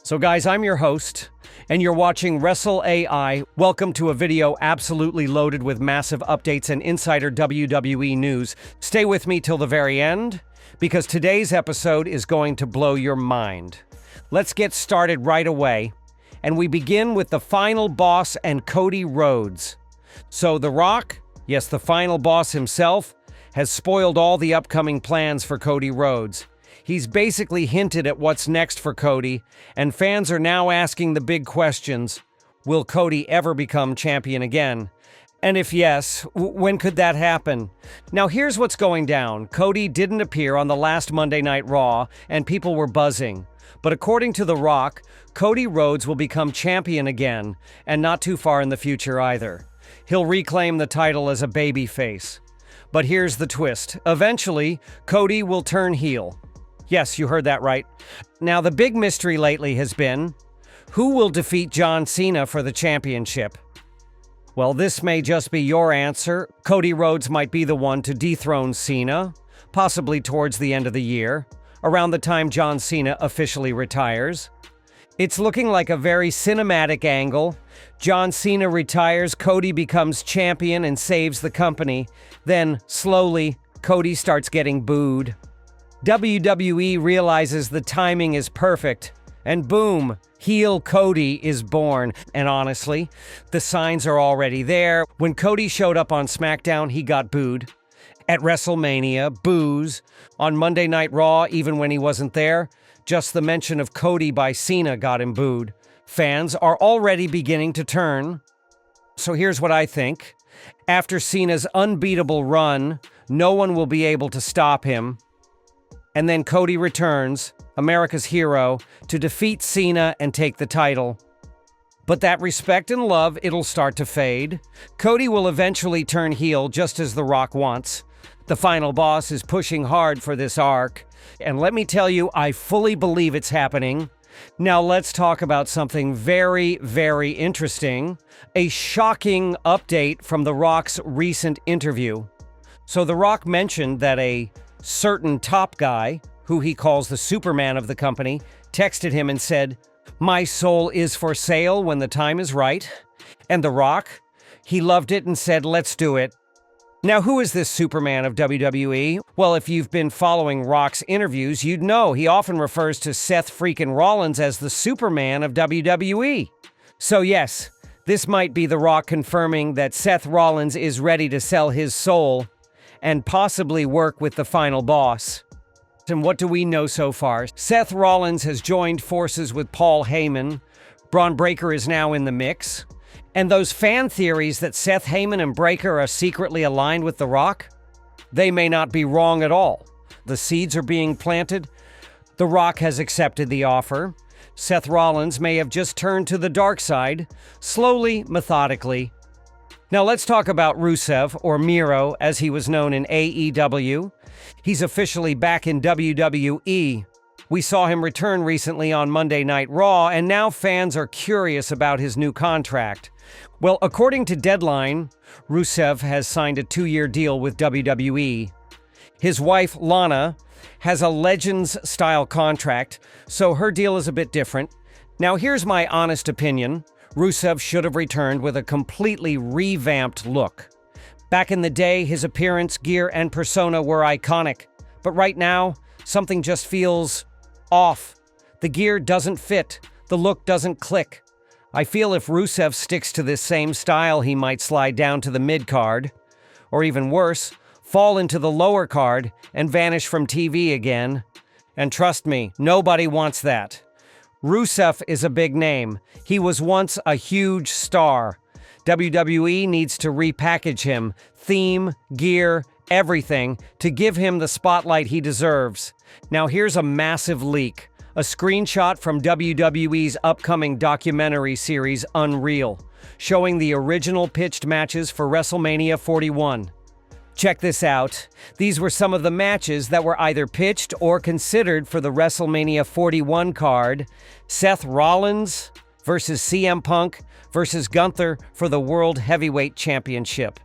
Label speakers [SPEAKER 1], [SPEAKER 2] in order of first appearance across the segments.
[SPEAKER 1] So guys, I'm your host, and you're watching Wrestle AI. Welcome to a video absolutely loaded with massive updates and insider WWE news. Stay with me till the very end, because today's episode is going to blow your mind. Let's get started right away, and we begin with the final boss and Cody Rhodes. So The Rock, yes, the final boss himself, has spoiled all the upcoming plans for Cody Rhodes. He's basically hinted at what's next for Cody, and fans are now asking the big questions. Will Cody ever become champion again? And if yes, when could that happen? Now here's what's going down. Cody didn't appear on the last Monday Night Raw, and people were buzzing. But according to The Rock, Cody Rhodes will become champion again, and not too far in the future either. He'll reclaim the title as a babyface. But here's the twist. Eventually, Cody will turn heel. Yes, you heard that right. Now, the big mystery lately has been, who will defeat John Cena for the championship? Well, this may just be your answer. Cody Rhodes might be the one to dethrone Cena, possibly towards the end of the year, around the time John Cena officially retires. It's looking like a very cinematic angle. John Cena retires, Cody becomes champion and saves the company. Then, slowly, Cody starts getting booed. WWE realizes the timing is perfect, and boom, heel Cody is born. And honestly, the signs are already there. When Cody showed up on SmackDown, he got booed. At WrestleMania, boos. On Monday Night Raw, even when he wasn't there, just the mention of Cody by Cena got him booed. Fans are already beginning to turn. So here's what I think. After Cena's unbeatable run, no one will be able to stop him. And then Cody returns, America's hero, to defeat Cena and take the title. But that respect and love, it'll start to fade. Cody will eventually turn heel just as The Rock wants. The final boss is pushing hard for this arc. And let me tell you, I fully believe it's happening. Now let's talk about something very, very interesting. A shocking update from The Rock's recent interview. So The Rock mentioned that a certain top guy, who he calls the Superman of the company, texted him and said, "My soul is for sale when the time is right." And The Rock, he loved it and said, "Let's do it." Now, who is this Superman of WWE? Well, if you've been following Rock's interviews, you'd know he often refers to Seth freaking Rollins as the Superman of WWE. So yes, this might be The Rock confirming that Seth Rollins is ready to sell his soul and possibly work with the final boss. And what do we know so far? Seth Rollins has joined forces with Paul Heyman. Braun Breaker is now in the mix. And those fan theories that Seth Heyman and Breaker are secretly aligned with The Rock, they may not be wrong at all. The seeds are being planted. The Rock has accepted the offer. Seth Rollins may have just turned to the dark side, slowly, methodically. Now let's talk about Rusev, or Miro, as he was known in AEW. He's officially back in WWE. We saw him return recently on Monday Night Raw, and now fans are curious about his new contract. Well, according to Deadline, Rusev has signed a 2-year deal with WWE. His wife, Lana, has a Legends-style contract, so her deal is a bit different. Now here's my honest opinion. Rusev should have returned with a completely revamped look. Back in the day, his appearance, gear, and persona were iconic. But right now, something just feels off. The gear doesn't fit. The look doesn't click. I feel if Rusev sticks to this same style, he might slide down to the mid-card. Or even worse, fall into the lower card and vanish from TV again. And trust me, nobody wants that. Rusev is a big name. He was once a huge star. WWE needs to repackage him, theme, gear, everything, to give him the spotlight he deserves. Now here's a massive leak. A screenshot from WWE's upcoming documentary series Unreal, showing the original pitched matches for WrestleMania 41. Check this out. These were some of the matches that were either pitched or considered for the WrestleMania 41 card. Seth Rollins versus CM Punk versus Gunther for the World Heavyweight Championship.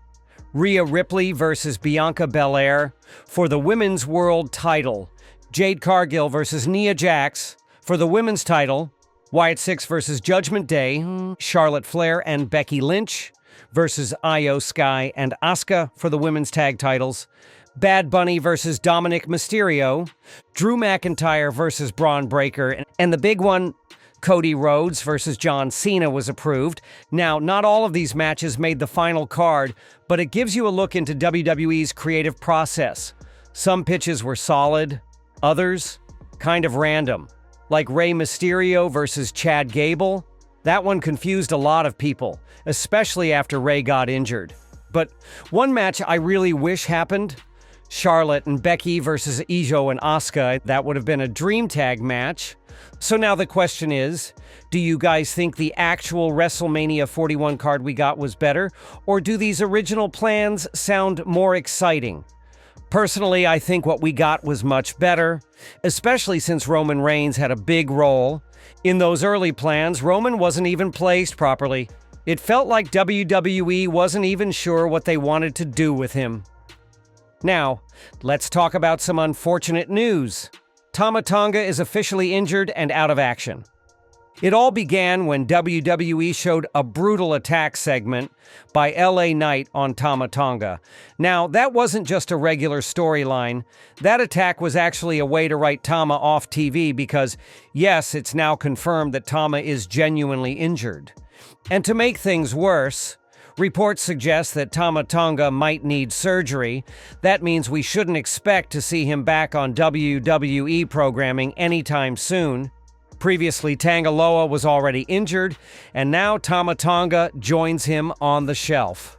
[SPEAKER 1] Rhea Ripley versus Bianca Belair for the Women's World title. Jade Cargill versus Nia Jax for the Women's title. Wyatt Six versus Judgment Day, Charlotte Flair and Becky Lynch versus Io Sky and Asuka for the women's tag titles, Bad Bunny versus Dominic Mysterio, Drew McIntyre versus Braun Breaker, and the big one, Cody Rhodes versus John Cena, was approved. Now, not all of these matches made the final card, but it gives you a look into WWE's creative process. Some pitches were solid, others kind of random. Like Rey Mysterio versus Chad Gable. That one confused a lot of people, especially after Rey got injured. But one match I really wish happened, Charlotte and Becky versus Io and Asuka. That would have been a dream tag match. So now the question is, do you guys think the actual WrestleMania 41 card we got was better, or do these original plans sound more exciting? Personally, I think what we got was much better, especially since Roman Reigns had a big role. In those early plans, Roman wasn't even placed properly. It felt like WWE wasn't even sure what they wanted to do with him. Now, let's talk about some unfortunate news. Tama Tonga is officially injured and out of action. It all began when WWE showed a brutal attack segment by LA Knight on Tama Tonga. Now, that wasn't just a regular storyline. That attack was actually a way to write Tama off TV because, yes, it's now confirmed that Tama is genuinely injured. And to make things worse, reports suggest that Tama Tonga might need surgery. That means we shouldn't expect to see him back on WWE programming anytime soon. Previously, Tanga Loa was already injured, and now Tama Tonga joins him on the shelf.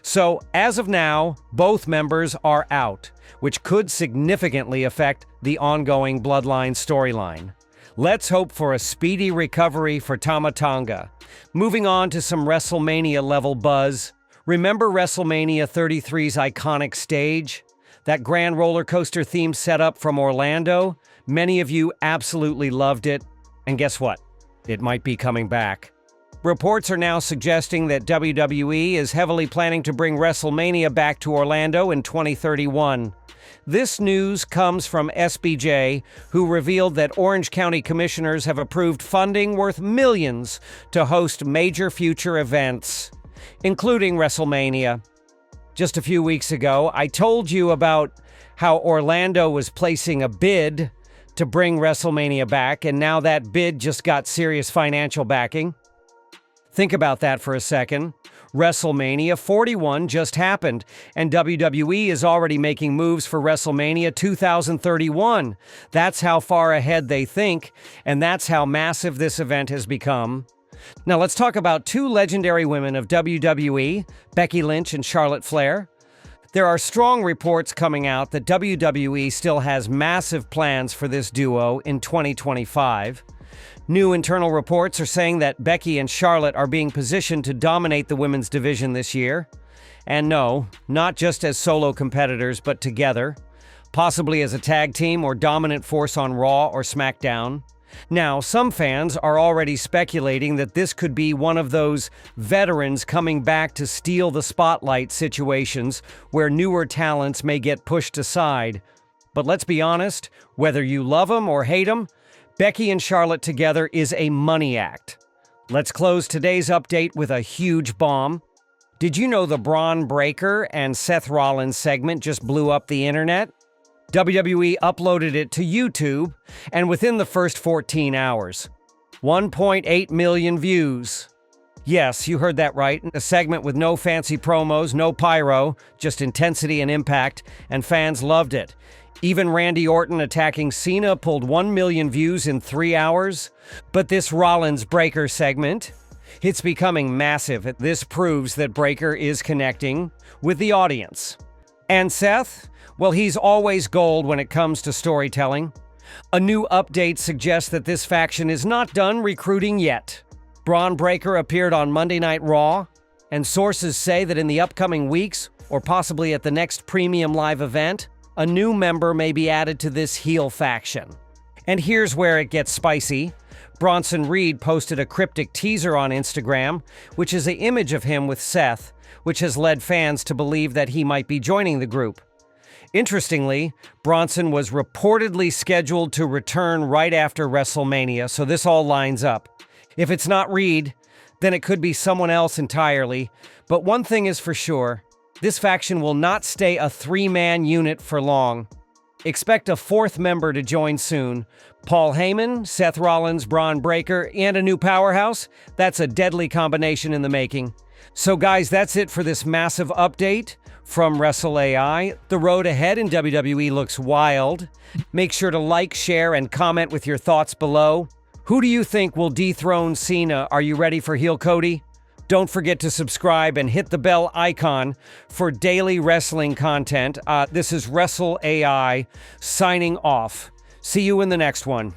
[SPEAKER 1] So, as of now, both members are out, which could significantly affect the ongoing Bloodline storyline. Let's hope for a speedy recovery for Tama Tonga. Moving on to some WrestleMania-level buzz. Remember WrestleMania 33's iconic stage? That grand roller coaster theme setup from Orlando? Many of you absolutely loved it. And guess what? It might be coming back. Reports are now suggesting that WWE is heavily planning to bring WrestleMania back to Orlando in 2031. This news comes from SBJ, who revealed that Orange County commissioners have approved funding worth millions to host major future events, including WrestleMania. Just a few weeks ago, I told you about how Orlando was placing a bid to bring WrestleMania back, and now that bid just got serious financial backing. Think about that for a second. WrestleMania 41 just happened, and WWE is already making moves for WrestleMania 2031. That's how far ahead they think, and that's how massive this event has become. Now let's talk about two legendary women of WWE, Becky Lynch and Charlotte Flair. There are strong reports coming out that WWE still has massive plans for this duo in 2025. New internal reports are saying that Becky and Charlotte are being positioned to dominate the women's division this year. And no, not just as solo competitors, but together, possibly as a tag team or dominant force on Raw or SmackDown. Now, some fans are already speculating that this could be one of those veterans coming back to steal the spotlight situations where newer talents may get pushed aside. But let's be honest, whether you love them or hate them, Becky and Charlotte together is a money act. Let's close today's update with a huge bomb. Did you know the Braun Breaker and Seth Rollins segment just blew up the internet? WWE uploaded it to YouTube, and within the first 14 hours, 1.8 million views. Yes, you heard that right. A segment with no fancy promos, no pyro, just intensity and impact, and fans loved it. Even Randy Orton attacking Cena pulled 1 million views in 3 hours. But this Rollins Breaker segment, it's becoming massive. This proves that Breaker is connecting with the audience. And Seth? Well, he's always gold when it comes to storytelling. A new update suggests that this faction is not done recruiting yet. Braun Breaker appeared on Monday Night Raw, and sources say that in the upcoming weeks, or possibly at the next premium live event, a new member may be added to this heel faction. And here's where it gets spicy. Bronson Reed posted a cryptic teaser on Instagram, which is an image of him with Seth, which has led fans to believe that he might be joining the group. Interestingly, Bronson was reportedly scheduled to return right after WrestleMania, so this all lines up. If it's not Reed, then it could be someone else entirely. But one thing is for sure, this faction will not stay a three-man unit for long. Expect a fourth member to join soon. Paul Heyman, Seth Rollins, Braun Breaker, and a new powerhouse? That's a deadly combination in the making. So guys, that's it for this massive update from Wrestle AI. The road ahead in WWE looks wild. Make sure to like, share, and comment with your thoughts below. Who do you think will dethrone Cena? Are you ready for Heel Cody? Don't forget to subscribe and hit the bell icon for daily wrestling content. This is Wrestle AI signing off. See you in the next one.